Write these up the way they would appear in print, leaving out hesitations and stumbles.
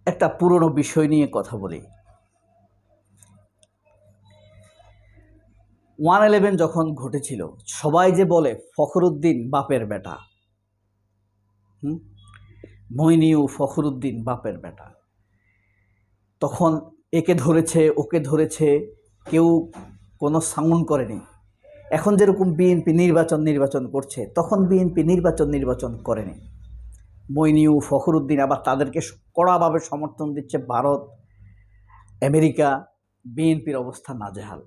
একটা পুরনো বিষয় নিয়ে কথা বলি। 1/11 যখন ঘটেছিল, সবাই যে বলে ফখরুদ্দিন বাপের বেটা, মইনিউ ফখরুদ্দিন বাপের বেটা, তখন একে ধরেছে ওকে ধরেছে, কেউ কোনো সাউন্ড করেনি। এখন যেরকম বিএনপি নির্বাচন করছে, তখন বিএনপি নির্বাচন করেনি। মইনিউ ফখরুদ্দিন, আবার তাদেরকে কড়াভাবে সমর্থন দিচ্ছে ভারত, আমেরিকা। বিএনপির অবস্থা নাজেহাল।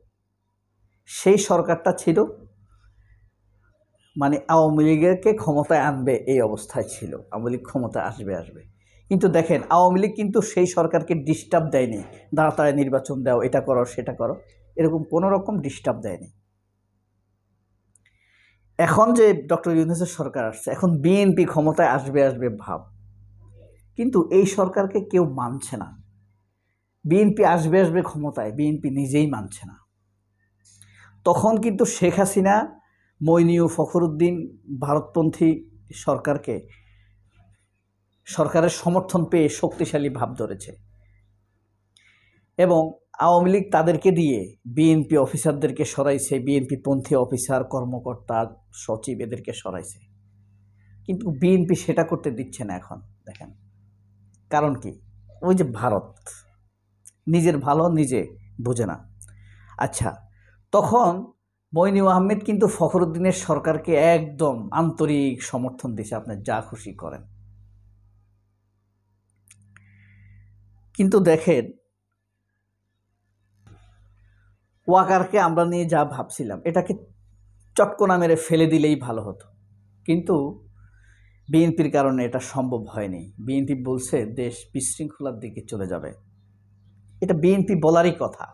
সেই সরকারটা ছিল মানে আওয়ামী লীগকে ক্ষমতায় আনবে, এই অবস্থায় ছিল। আওয়ামী লীগ ক্ষমতায় আসবে। কিন্তু দেখেন, আওয়ামী লীগ কিন্তু সেই সরকারকে ডিস্টার্ব দেয়নি, তাড়াতাড়ি নির্বাচন দাও, এটা করো সেটা করো, এরকম কোনো রকম ডিস্টার্ব দেয়নি। এখন যে ডক্টর ইউনূসের সরকার আসছে, এখন বিএনপি ক্ষমতায় আসবে ভাব, কিন্তু এই সরকারকে কেউ মানছে না। বিএনপি আসবে ক্ষমতায়, বিএনপি নিজেই মানছে না। তখন কিন্তু শেখ হাসিনা, মইনিউ ফখরুদ্দিন ভারতপন্থী সরকারের সমর্থন পেয়ে শক্তিশালী ভাব ধরেছে, এবং আওয়ামী লীগ তাদেরকে দিয়ে বিএনপি অফিসারদেরকে সরাইছে, বিএনপি পন্থী অফিসার, কর্মকর্তা, সচিব এদেরকে সরাইছে। কিন্তু বিএনপি সেটা করতে দিচ্ছে না এখন। দেখেন কারণ কি? ওই যে ভারত নিজের ভালো নিজে বোঝে না। আচ্ছা, তখন মইনু আহমেদ কিন্তু ফখরুদ্দিনের সরকারকে একদম আন্তরিক সমর্থন দিয়েছে, আপনি যা খুশি করেন। কিন্তু দেখেন, ওয়াকারকে আমরা নিয়ে যা ভাবছিলাম, এটাকে চটকনা মেরে ফেলে দিলেই ভালো হতো, কিন্তু বিএনপির কারণে এটা সম্ভব হয়নি। বিএনপি বলছে দেশ বিশৃঙ্খলার দিকে চলে যাবে। এটা বিএনপি বলারই কথা।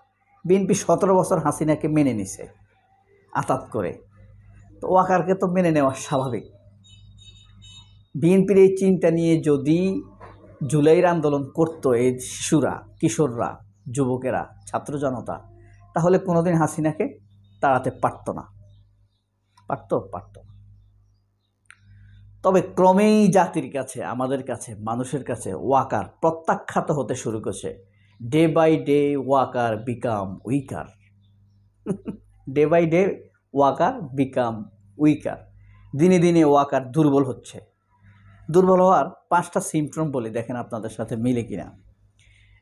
বিএনপি 17 বছর হাসিনাকে মেনে নিছে আতাত করে, তো ওয়াকারকে তো মেনে নেওয়া স্বাভাবিক। বিএনপির এই চিন্তা নিয়ে যদি জুলাইয়ের আন্দোলন করতো এই শিশুরা, কিশোররা, যুবকেরা, ছাত্র জনতা, তাহলে কোনোদিন হাসিনাকে তাড়াতে পারতো না। তবে ক্রমেই জাতির কাছে, আমাদের কাছে, মানুষের কাছে ওয়াকার প্রত্যাখ্যাত হতে শুরু করছে। Day by day walker become weaker. Day by day walker become weaker. দিনে দিনে ওয়াকার দুর্বল হচ্ছে। দুর্বল হওয়ার 5টা সিমটম বলে, দেখেন আপনাদের সাথে মিলে কিনা।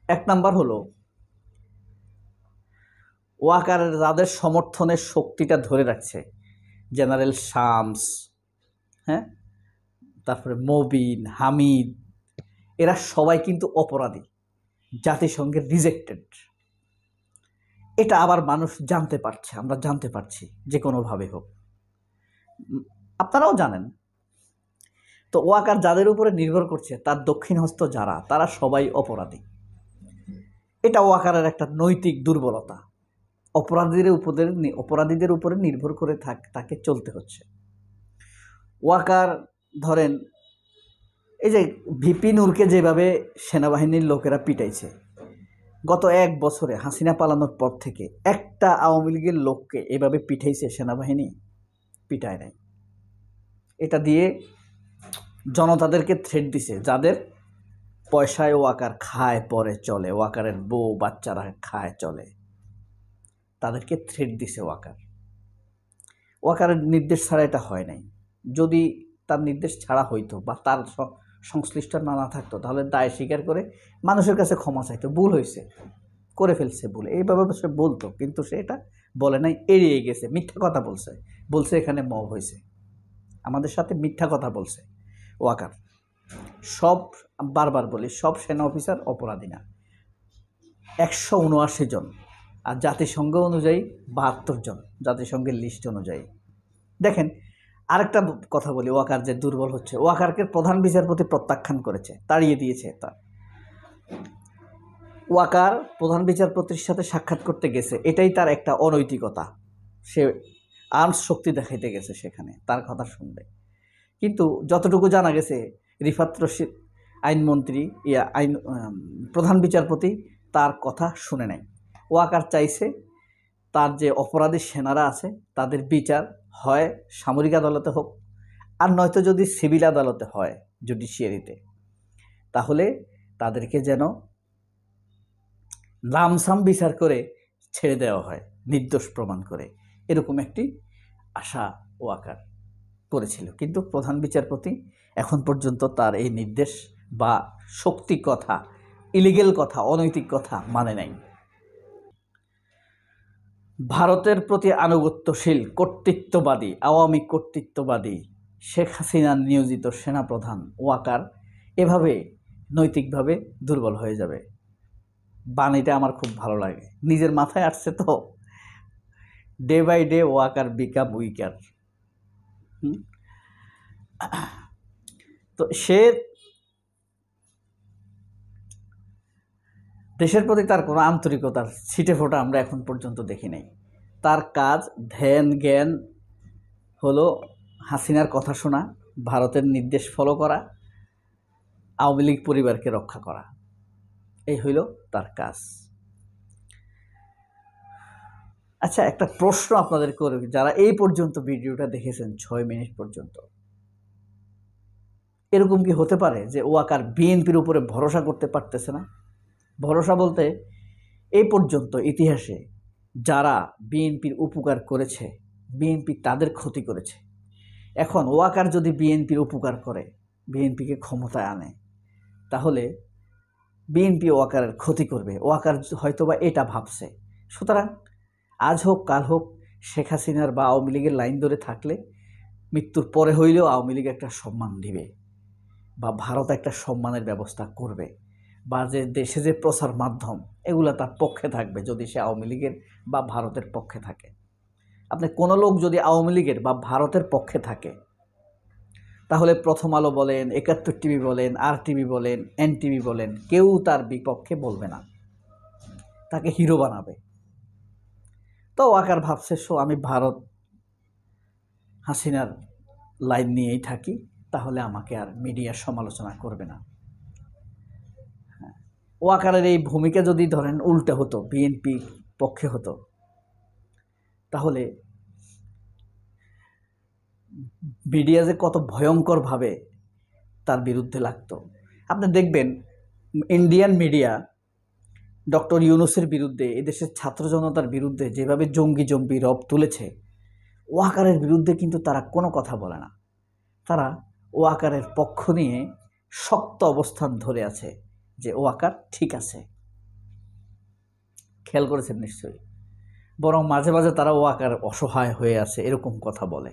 1 নাম্বার হলো, ওয়াকারের যাদের সমর্থনের শক্তিটা ধরে রাখছে, জেনারেল শামস, তারপরে মবিন, হামিদ, এরা সবাই কিন্তু অপরাধী, জাতিসংঘের রিজেক্টেড। এটা আবার মানুষ জানতে পারছে, আমরা জানতে পারছি, যে কোনোভাবে হোক, আপনারাও জানেন। তো ওয়াকার যাদের উপরে নির্ভর করছে, তার দক্ষিণ হস্ত যারা, তারা সবাই অপরাধী। এটা ওয়াকারের একটা নৈতিক দুর্বলতা। অপরাধীদের উপরে নির্ভর করে তাকে চলতে হচ্ছে। ওয়াকার ধরেন, এই যে ভিপি নূরকে যেভাবে সেনাবাহিনীর লোকেরা পিটাইছে, গত 1 বছরে হাসিনা পালানোর পর থেকে একটা আওয়ামী লীগের লোককে এভাবে পিটাইছে সেনাবাহিনী? পিটায় নাই। এটা দিয়ে জনতাদেরকে থ্রেট দিছে, যাদের পয়সায় ওয়াকার খায় পরে চলে, ওয়াকারের বউ বাচ্চারা খায় চলে, তাদেরকে থ্রেট দিছে ওয়াকারের নির্দেশ ছাড়া এটা হয় নাই। যদি তার নির্দেশ ছাড়া হইতো বা তার সংশ্লিষ্ট না থাকতো, তাহলে দায় স্বীকার করে মানুষের কাছে ক্ষমা চাইতো, ভুল হয়েছে, করে ফেলছে ভুল, এইভাবে সে বলতো। কিন্তু সে এটা বলে নাই, এড়িয়ে গেছে, মিথ্যা কথা বলছে এখানে মব হয়েছে, আমাদের সাথে মিথ্যা কথা বলছে ওয়াকার। সব, বারবার বলি, সব সেনা অফিসার অপরাধী না, 179 জন, আর জাতিসংঘ অনুযায়ী 72 জন, জাতিসংঘের লিস্ট অনুযায়ী। দেখেন, আরেকটা কথা বলি, ওয়াকার যে দুর্বল হচ্ছে, ওয়াকারকে প্রধান বিচারপতি প্রত্যাখ্যান করেছে, তাড়িয়ে দিয়েছে। ওয়াকার প্রধান বিচারপতির সাথে সাক্ষাৎ করতে গেছে, এটাই তার একটা অনৈতিকতা। সে আর্মস শক্তি দেখাইতে গেছে সেখানে, তার কথা শুনবে। কিন্তু যতটুকু জানা গেছে, রিফাত রশিদ আইনমন্ত্রী, প্রধান বিচারপতি তার কথা শুনে নাই। ওয়াকার চাইছে তার যে অপরাধী সেনারা আছে, তাদের বিচার হয় সামরিক আদালতে হোক, আর নয়তো যদি সিভিল আদালতে হয়, জুডিশিয়ারিতে, তাহলে তাদেরকে যেন লামসাম বিচার করে ছেড়ে দেওয়া হয়, নির্দোষ প্রমাণ করে, এরকম একটি আশা ওয়াকার করেছিল। কিন্তু প্রধান বিচারপতি এখন পর্যন্ত তার এই নির্দেশ বা শক্তি কথা, ইলিগেল কথা, অনৈতিক কথা মানে নাই। ভারতের প্রতি আনুগত্যশীল কর্তৃত্ববাদী, আওয়ামী কর্তৃত্ববাদী শেখ হাসিনার নিয়োজিত সেনাপ্রধান ওয়াকার এভাবে নৈতিকভাবে দুর্বল হয়ে যাবে। বাণীটা আমার খুব ভালো লাগে, নিজের মাথায় আসছে তো। Day by day walker become weaker. তো সে দেশের প্রতি তার কোনো আন্তরিকতার ছিটে ফোঁটা আমরা এখন পর্যন্ত দেখি নাই। তার কাজ, ধ্যান জ্ঞান হলো হাসিনার কথা শোনা, ভারতের নির্দেশ ফলো করা, আওয়ামী লীগ পরিবারকে রক্ষা করা, এই হইল তার কাজ। আচ্ছা, একটা প্রশ্ন আপনাদের করব, যারা এই পর্যন্ত ভিডিওটা দেখেছেন 6 মিনিট পর্যন্ত, এরকম কি হতে পারে যে ওয়াকার বিএনপির উপরে ভরসা করতে পারতেছে না? ভরসা বলতে এই পর্যন্ত ইতিহাসে যারা বিএনপির উপকার করেছে, বিএনপি তাদের ক্ষতি করেছে। এখন ওয়াকার যদি বিএনপির উপকার করে, বিএনপিকে ক্ষমতায় আনে, তাহলে বিএনপি ওয়াকারের ক্ষতি করবে। ওয়াকার হয়তোবা এটা ভাবছে। সুতরাং আজ হোক কাল হোক শেখ হাসিনার বা আওয়ামী লীগের লাইন ধরে থাকলে মৃত্যুর পরে হইলেও আওয়ামী লীগ একটা সম্মান দিবে, বা ভারত একটা সম্মানের ব্যবস্থা করবে, বা যে দেশে যে প্রচার মাধ্যম এগুলো তার পক্ষে থাকবে যদি সে আওয়ামী লীগের বা ভারতের পক্ষে থাকে। আপনি কোনো লোক যদি আওয়ামী লীগের বা ভারতের পক্ষে থাকে, তাহলে প্রথম আলো বলেন, 71 টিভি বলেন, আর টিভি বলেন, এনটিভি বলেন, কেউ তার বিপক্ষে বলবে না, তাকে হিরো বানাবে। তো ওয়াকার ভাবছে, আমি ভারত হাসিনার লাইন নিয়েই থাকি, তাহলে আমাকে আর মিডিয়া সমালোচনা করবে না। ওয়াকারের এই ভূমিকা যদি ধরেন উল্টে হতো, বিএনপি পক্ষে হতো, তাহলে মিডিয়া যে কত ভয়ঙ্করভাবে তার বিরুদ্ধে লাগতো। আপনি দেখবেন ইন্ডিয়ান মিডিয়া ডক্টর ইউনূসের বিরুদ্ধে, এদেশের ছাত্র জনতার বিরুদ্ধে যেভাবে জঙ্গি রব তুলেছে, ওয়াকারের বিরুদ্ধে কিন্তু তারা কোনো কথা বলে না। তারা ওয়াকারের পক্ষ নিয়ে শক্ত অবস্থান ধরে আছে যে ওয়াকার ঠিক আছে। খেয়াল করেছেন নিশ্চয়ই। বরং মাঝে মাঝে তারা ওয়াকার অসহায় হয়ে আছে এরকম কথা বলে।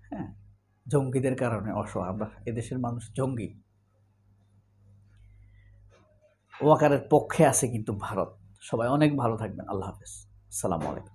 হ্যাঁ, জঙ্গিদের কারণে অসহায় আমরা, এদেশের মানুষ জঙ্গি। ওয়াকারের পক্ষে আছে কিন্তু ভারত। সবাই অনেক ভালো থাকবেন। আল্লাহ হাফেজ। আসসালামু আলাইকুম।